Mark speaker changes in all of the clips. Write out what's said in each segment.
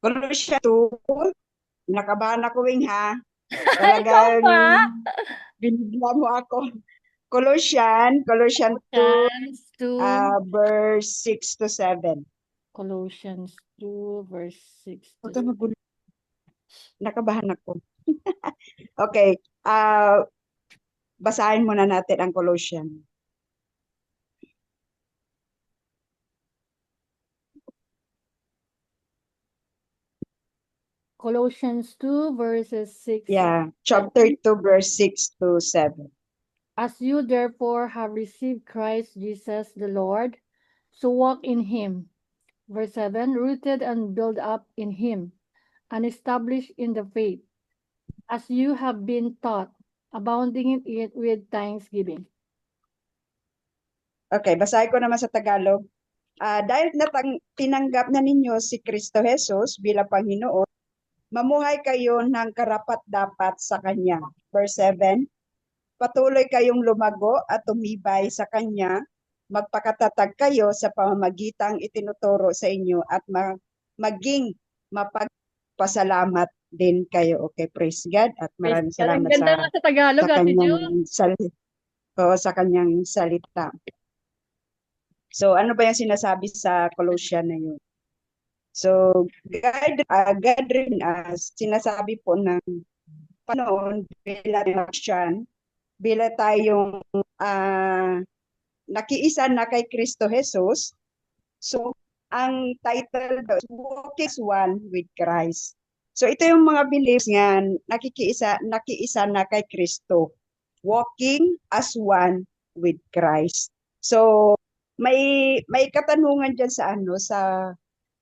Speaker 1: Colossians 2, nakabahan ako wing ha.
Speaker 2: Ikaw
Speaker 1: Talagang
Speaker 2: pa?
Speaker 1: binigla mo ako. Colossians 2,
Speaker 2: Colossians 2.
Speaker 1: verse 6 to 7.
Speaker 2: Colossians 2 verse 6 to
Speaker 1: Huwag ka magulo. Nakabahan ako. Okay, basahin muna natin ang Colossians.
Speaker 2: Colossians 2 verses 6 and
Speaker 1: Yeah,
Speaker 2: 7.
Speaker 1: chapter 2, verse 6 to 7.
Speaker 2: As you therefore have received Christ Jesus the Lord, so walk in him. Verse 7, rooted and built up in him, and established in the faith, as you have been taught, abounding in it with thanksgiving.
Speaker 1: Okay, basahin ko naman sa Tagalog. Dahil tinanggap na ninyo si Kristo Jesus bilang Panginoon, mamuhay kayo ng karapat-dapat sa Kanya. Verse 7, patuloy kayong lumago at tumibay sa Kanya, magpakatatag kayo sa pamamagitang itinuturo sa inyo at maging mapagpasalamat din kayo. Okay, praise God at
Speaker 2: Praise
Speaker 1: maraming
Speaker 2: God. Ang
Speaker 1: salamat
Speaker 2: ganda nga sa Tagalog,
Speaker 1: sa
Speaker 2: Ate
Speaker 1: kanyang
Speaker 2: June.
Speaker 1: salita. Sa kanyang salita. So ano ba yung sinasabi sa Colossian na yun? So God rin sinasabi po ng Panginoon bilang Christian, bila tayong nakiisa na kay Kristo Jesus. So, ang title daw is Walking as One with Christ. So, ito yung mga beliefs nga nakiisa na kay Kristo. Walking as one with Christ. So, may katanungan diyan sa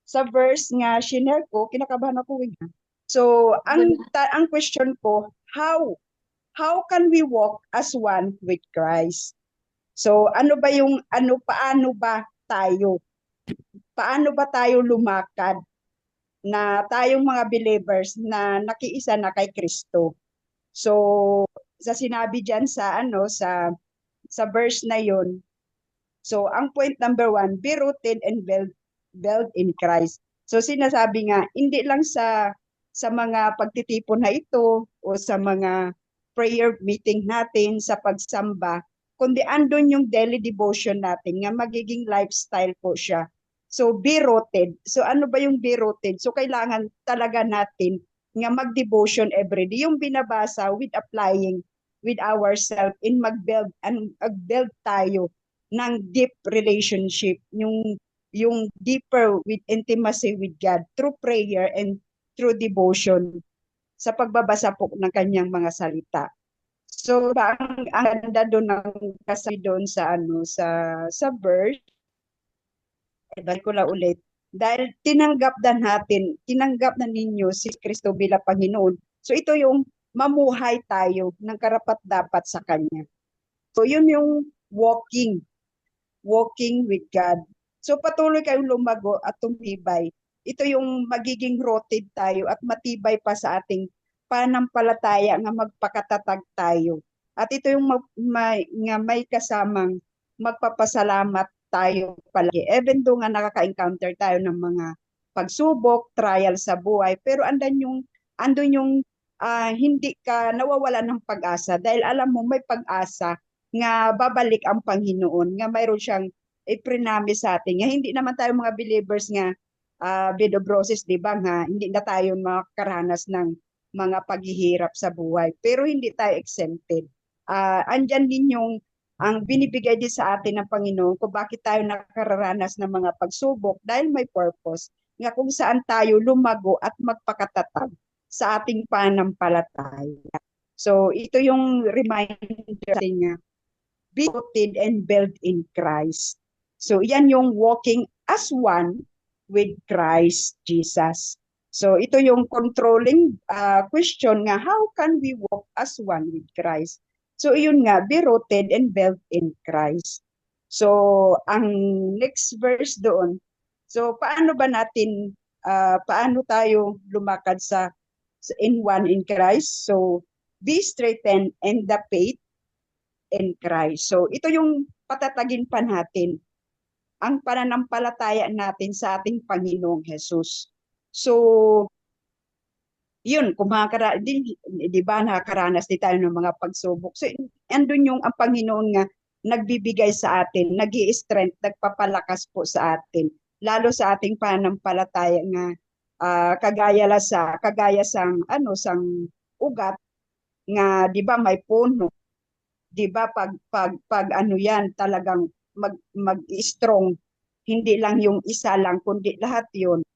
Speaker 1: sa verse nga shinare ko, kinakabahan ako nga. So, ang question ko, how can we walk as one with Christ? So, paano ba tayo? Paano ba tayo lumakad na tayong mga believers na nakiisa na kay Kristo? So, sa sinabi diyan sa sa verse na 'yon. So, ang point number 1, be rooted and build in Christ. So, sinasabi nga hindi lang sa mga pagtitipon na ito o sa mga prayer meeting natin sa pagsamba, kundi andun yung daily devotion natin nga magiging lifestyle po siya. So, be rooted. So, ano ba yung be rooted? So, kailangan talaga natin nga mag-devotion every day. Yung binabasa with applying with ourselves in mag-build tayo ng deep relationship, yung deeper with intimacy with God through prayer and through devotion sa pagbabasa po ng kanyang mga salita. So, ang ganda doon ng kasabi doon sa sa verse, balik ko lang ulit, dahil tinanggap na ninyo si Kristo bilang Panginoon. So, ito yung mamuhay tayo ng karapat-dapat sa Kanya. So, yun yung walking with God. So, patuloy kayong lumago at tumibay. Ito yung magiging rooted tayo at matibay pa sa ating panampalataya nga magpakatatag tayo. At ito yung may kasamang magpapasalamat tayo palagi. Even though nga nakaka-encounter tayo ng mga pagsubok, trial sa buhay, pero andun yung hindi ka nawawala ng pag-asa dahil alam mo may pag-asa nga babalik ang Panginoon, nga mayroon siyang iprinami sa atin. Nga hindi naman tayo mga believers nga bed of roses, di ba nga, hindi na tayo makakaranas ng mga paghihirap sa buhay. Pero hindi tayo exempted. Andyan din yung ang binibigay din sa atin ng Panginoon kung bakit tayo nakararanas ng mga pagsubok dahil may purpose nga kung saan tayo lumago at magpakatatag sa ating pananampalataya. So, ito yung reminder nga be rooted and built in Christ. So, yan yung walking as one with Christ Jesus. So, ito yung controlling question nga, how can we walk as one with Christ? So, yun nga, be rooted and built in Christ. So, ang next verse doon, so paano tayo lumakad in one in Christ? So, be strengthened in the faith in Christ. So ito yung patatagin pa natin ang pananampalataya natin sa ating Panginoong Jesus. So, yun, kung di ba nakakaranas din tayo ng mga pagsubok. So, andun yung ang Panginoon nga nagbibigay sa atin, nag-i-strength, nagpapalakas po sa atin, lalo sa ating pananampalataya nga kagaya sang sang ugat nga di ba may puno, di ba pag ano yan talagang mag-strong, hindi lang yung isa lang kundi lahat yun.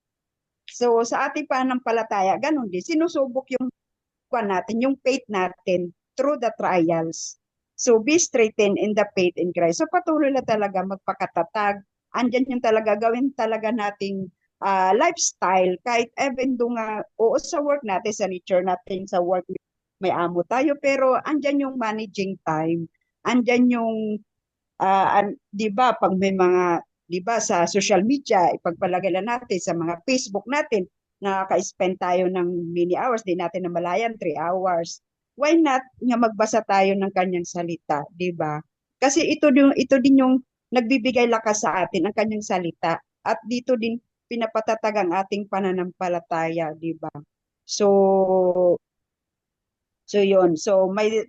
Speaker 1: So sa ating pananampalataya, ganun din, sinusubok yung natin, yung faith natin through the trials. So be strengthened in the faith in Christ. So patuloy na talaga magpakatatag. Andyan yung talaga gawin talaga nating lifestyle kahit even do nga oo sa work natin, sa nature natin, sa work may amo tayo pero andyan yung managing time. Andyan yung 'di ba pag may mga 'di ba sa social media ipagpalagay lang natin sa mga Facebook natin nakaka-spend tayo ng many hours, di natin namalayan 3 hours. Why not nga magbasa tayo ng kanyang salita, 'di ba? Kasi ito din yung nagbibigay lakas sa atin ang kanyang salita at dito din pinapatatag ang ating pananampalataya, 'di ba? So So yun. So may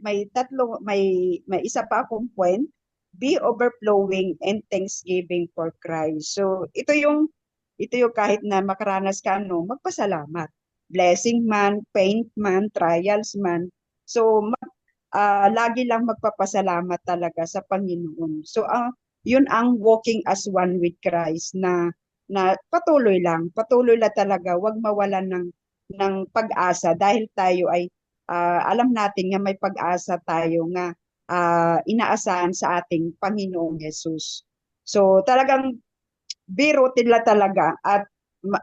Speaker 1: isa pa akong point, be overflowing and thanksgiving for Christ. So ito yung kahit na makaranas ka magpasalamat. Blessing man, pain man, trials man. So lagi lang magpapasalamat talaga sa Panginoon. So yun ang walking as one with Christ na patuloy lang talaga, wag mawalan ng pag-asa dahil tayo ay alam natin nga may pag-asa tayo nga inaasahan sa ating Panginoong Yesus. So talagang biro tila talaga at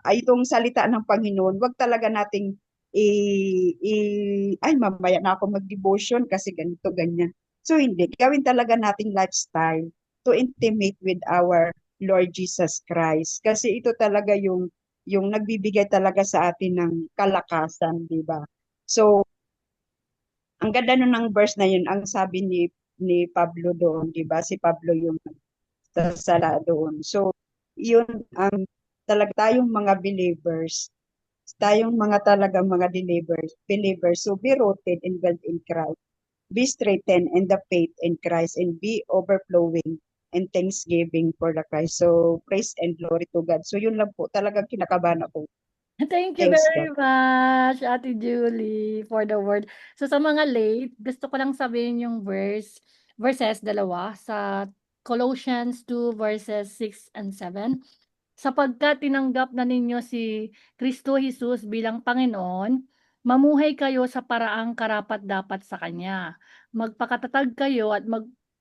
Speaker 1: itong salita ng Panginoon, wag talaga nating ay mamaya na ako mag-devotion kasi ganito ganyan. So hindi, gawin talaga nating lifestyle to intimate with our Lord Jesus Christ kasi ito talaga yung nagbibigay talaga sa atin ng kalakasan, di ba? So ang ganda nun ng verse na yun, ang sabi ni Pablo doon, di ba? Si Pablo yung sasala doon. So, yun ang talaga tayong mga believers, tayong mga talagang mga believers, so be rooted and built in Christ. Be strengthened in the faith in Christ and be overflowing in thanksgiving for the Christ. So, praise and glory to God. So, yun lang po. Talagang kinakabahan ako.
Speaker 2: Thank you
Speaker 1: Thanks
Speaker 2: very
Speaker 1: God.
Speaker 2: much, Ate Julie, for the word. So sa mga late, gusto ko lang sabihin yung verses dalawa sa Colossians 2 verses 6 and 7. Sapagkat tinanggap na ninyo si Kristo Jesus bilang Panginoon, mamuhay kayo sa paraang karapat-dapat sa Kanya. Magpakatatag kayo at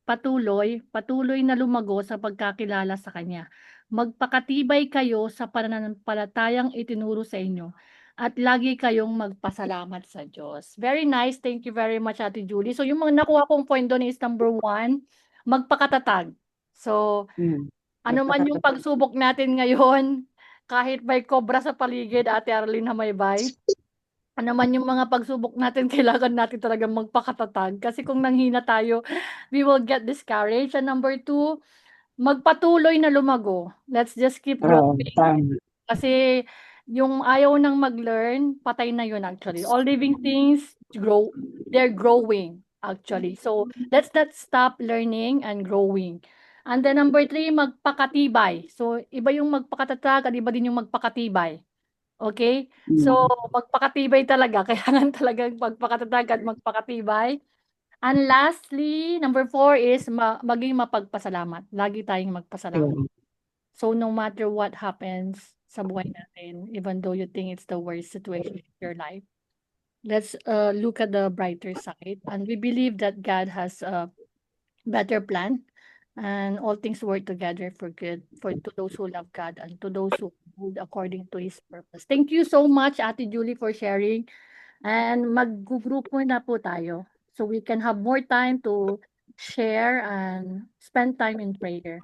Speaker 2: patuloy na lumago sa pagkakilala sa Kanya. Magpakatibay kayo sa pananampalatayang itinuro sa inyo at lagi kayong magpasalamat sa Diyos. Very nice. Thank you very much, Ate Julie. So, yung mga nakuha kong point doon is number 1, magpakatatag. So,
Speaker 1: Hmm.
Speaker 2: ano man yung pagsubok natin ngayon, kahit may kobra sa paligid, Ate Arlene Hamaybay, ano man yung mga pagsubok natin, kailangan natin talagang magpakatatag. Kasi kung nanghina tayo, we will get discouraged. And number 2, magpatuloy na lumago. Let's just keep growing.
Speaker 1: Tama.
Speaker 2: Kasi yung ayaw nang mag-learn, patay na yun actually. All living things grow, they're growing actually. So let's not stop learning and growing. And then number 3, magpakatibay. So iba yung magpakatatag at iba din yung magpakatibay. Okay? So magpakatibay talaga. Kailangan talagang magpakatatag at magpakatibay. And lastly, number 4 is maging mapagpasalamat. Lagi tayong magpasalamat.
Speaker 1: Ayun.
Speaker 2: So no matter what happens sa buhay natin, even though you think it's the worst situation in your life, let's look at the brighter side. And we believe that God has a better plan and all things work together for good for to those who love God and to those who move according to His purpose. Thank you so much, Ate Julie, for sharing. And mag-group na po tayo so we can have more time to share and spend time in prayer.